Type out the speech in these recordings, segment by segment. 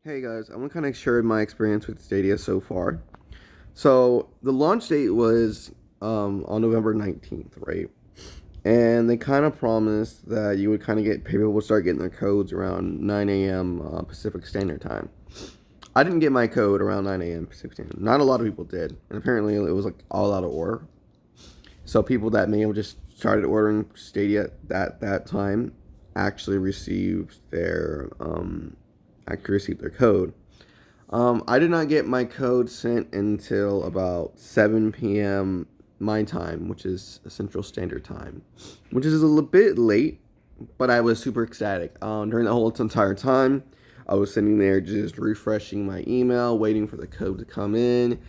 Hey guys, I'm gonna kind of share my experience with Stadia so far. So the launch date was on November 19th, right? And they kind of promised that you would kind of get people would start getting their codes around 9 a.m. Pacific Standard Time. I didn't get my code around 9 a.m. Pacific Standard. Not a lot of people did, and apparently it was like all out of order. So people that may have just started ordering Stadia at that time actually received their code. I did not get my code sent until about 7 p.m. my time, which is Central Standard Time, which is a little bit late, but I was super ecstatic. During the whole entire time, I was sitting there just refreshing my email, waiting for the code to come in,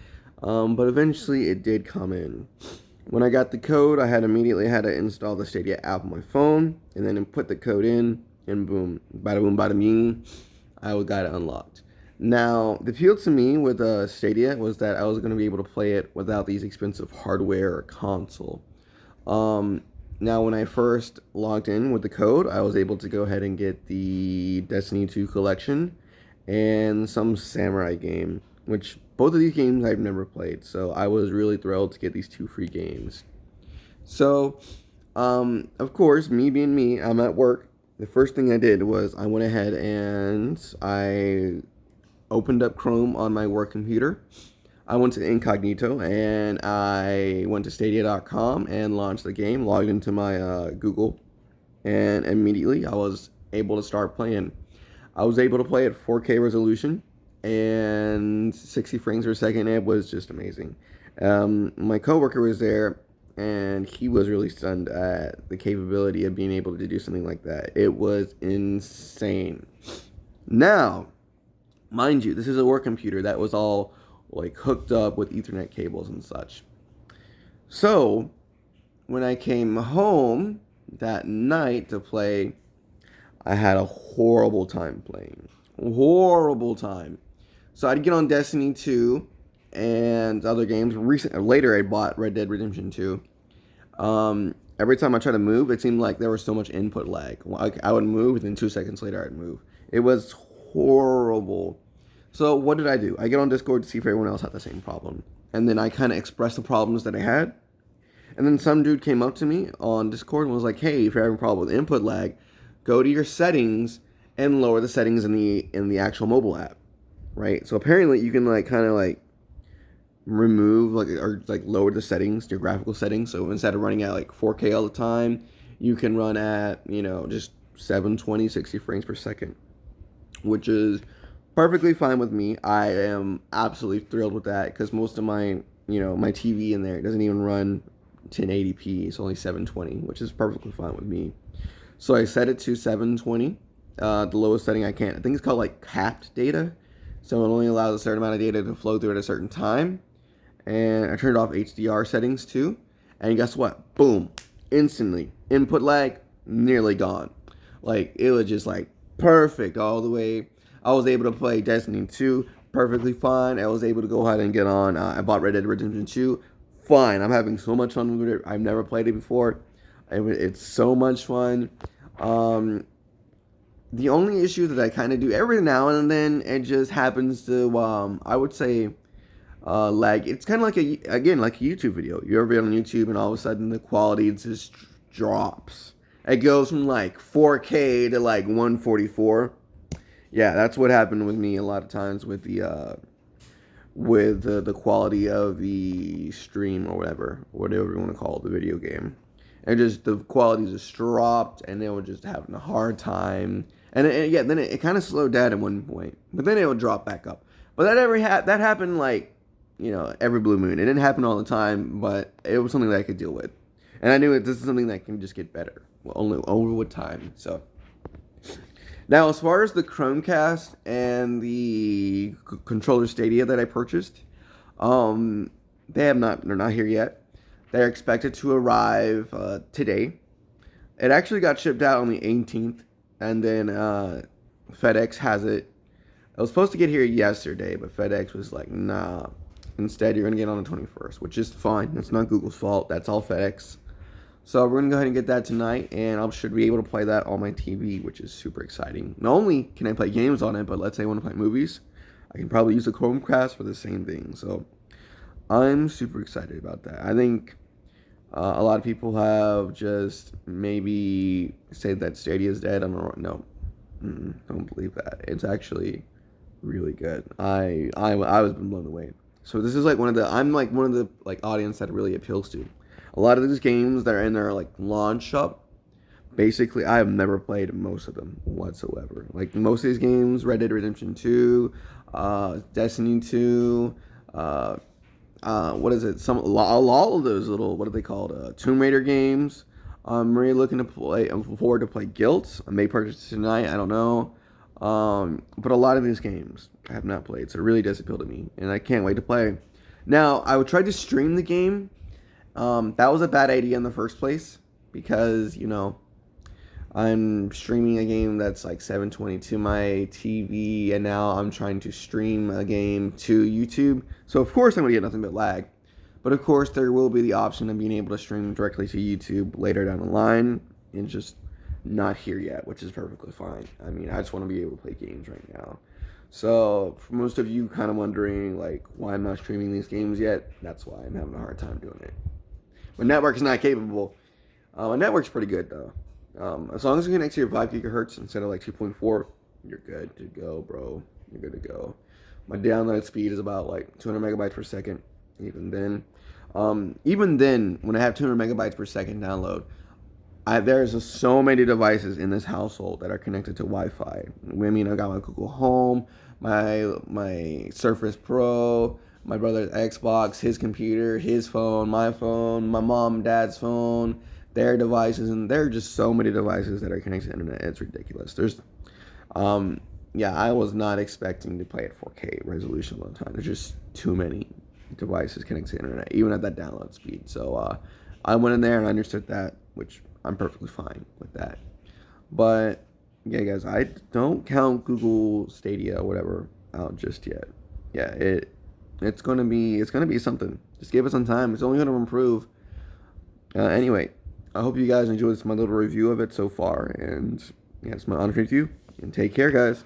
but eventually it did come in. When I got the code, I had immediately had to install the Stadia app on my phone, and then put the code in, and boom, bada boom, bada bing, I got it unlocked. Now, the appeal to me with Stadia was that I was going to be able to play it without these expensive hardware or console. Now, when I first logged in with the code, I was able to go ahead and get the Destiny 2 collection and some samurai game, which both of these games I've never played. So I was really thrilled to get these two free games. So, of course, me being me, I'm at work. The first thing I did was I went ahead and I opened up Chrome on my work computer. I went to incognito and I went to stadia.com and launched the game, logged into my Google, and immediately I was able to start playing. I was able to play at 4K resolution and 60 frames per second. It was just amazing. My coworker was there and he was really stunned at the capability of being able to do something like that. It was insane. Now, mind you, this is a work computer that was all like hooked up with Ethernet cables and such. So, when I came home that night to play, I had a horrible time playing. Horrible time. So I'd get on Destiny 2 and other games. Later, I bought Red Dead Redemption 2. Every time I tried to move, it seemed like there was so much input lag. I would move, and then 2 seconds later, I'd move. It was horrible. So what did I do? I get on Discord to see if everyone else had the same problem. And then I kind of expressed the problems that I had. And then some dude came up to me on Discord and was like, hey, if you're having a problem with input lag, go to your settings and lower the settings in the actual mobile app. Right? So apparently you can remove or lower the settings, your graphical settings. So instead of running at 4K all the time, you can run at, just 720, 60 frames per second, which is perfectly fine with me. I am absolutely thrilled with that because most of my TV in there doesn't even run 1080p. It's only 720, which is perfectly fine with me. So I set it to 720, the lowest setting I can. I think it's called capped data. So it only allows a certain amount of data to flow through at a certain time. And I turned off HDR settings too. And guess what? Boom. Instantly. Input lag, nearly gone. It was just perfect all the way. I was able to play Destiny 2 perfectly fine. I was able to go ahead and get on. I bought Red Dead Redemption 2. Fine. I'm having so much fun with it. I've never played it before. It's so much fun. The only issue that I kind of do every now and then, it just happens to, I would say, lag. It's kind of like a YouTube video. You ever been on YouTube and all of a sudden the quality just drops. It goes from 4K to 144. Yeah, that's what happened with me a lot of times with the quality of the stream or whatever you want to call it, the video game. And just the quality just dropped, and they were just having a hard time. And then it kind of slowed down at one point, but then it would drop back up. But that happened every blue moon. It didn't happen all the time, but it was something that I could deal with. And I knew this is something that can just get better, only over with time. So now, as far as the Chromecast and the controller Stadia that I purchased, they're not here yet. They're expected to arrive today. It actually got shipped out on the 18th, and then FedEx has it. It was supposed to get here yesterday, but FedEx was like, nah. Instead, you're going to get on the 21st, which is fine. That's not Google's fault. That's all FedEx. So we're gonna go ahead and get that tonight, and I should be able to play that on my TV, which is super exciting. Not only can I play games on it, but let's say I want to play movies, I can probably use a Chromecast for the same thing. So I'm super excited about that. I think a lot of people have just maybe said that Stadia is dead. I don't know. Don't believe that. It's actually really good. I was been blown away. So this is like I'm like one of the like audience that it really appeals to. A lot of these games that are in their like launch up, basically I have never played most of them whatsoever. Like most of these games, Red Dead Redemption 2, Destiny 2, what is it? A lot of those little, what are they called? Tomb Raider games. I'm really looking to play. I'm looking forward to play Guilt. I may purchase it tonight. I don't know. But a lot of these games I have not played, so it really does appeal to me, and I can't wait to play. Now, I would try to stream the game. That was a bad idea in the first place because I'm streaming a game that's like 720 to my TV, and now I'm trying to stream a game to YouTube. So of course I'm gonna get nothing but lag. But of course there will be the option of being able to stream directly to YouTube later down the line. It's just not here yet, which is perfectly fine. I mean, I just want to be able to play games right now. So for most of you kind of wondering like why I'm not streaming these games yet, that's why I'm having a hard time doing it. My network's not capable. My network's pretty good though. As long as you connect to your 5 gigahertz instead of like 2.4, you're good to go, bro. You're good to go. My download speed is about like 200 megabytes per second. Even then, when I have 200 megabytes per second download, there's just so many devices in this household that are connected to Wi-Fi. I mean, I got my Google Home, my Surface Pro, my brother's Xbox, his computer, his phone, my mom and dad's phone, their devices, and there are just so many devices that are connected to the internet. It's ridiculous. I was not expecting to play at 4K resolution all the time. There's just too many devices connected to the internet, even at that download speed. So I went in there and understood that, which I'm perfectly fine with that. But yeah, guys, I don't count Google Stadia or whatever out just yet. Yeah, it's gonna be something. Just give it some time. It's only gonna improve. Anyway, I hope you guys enjoyed my little review of it so far, and yeah, it's my honor to you. And take care, guys.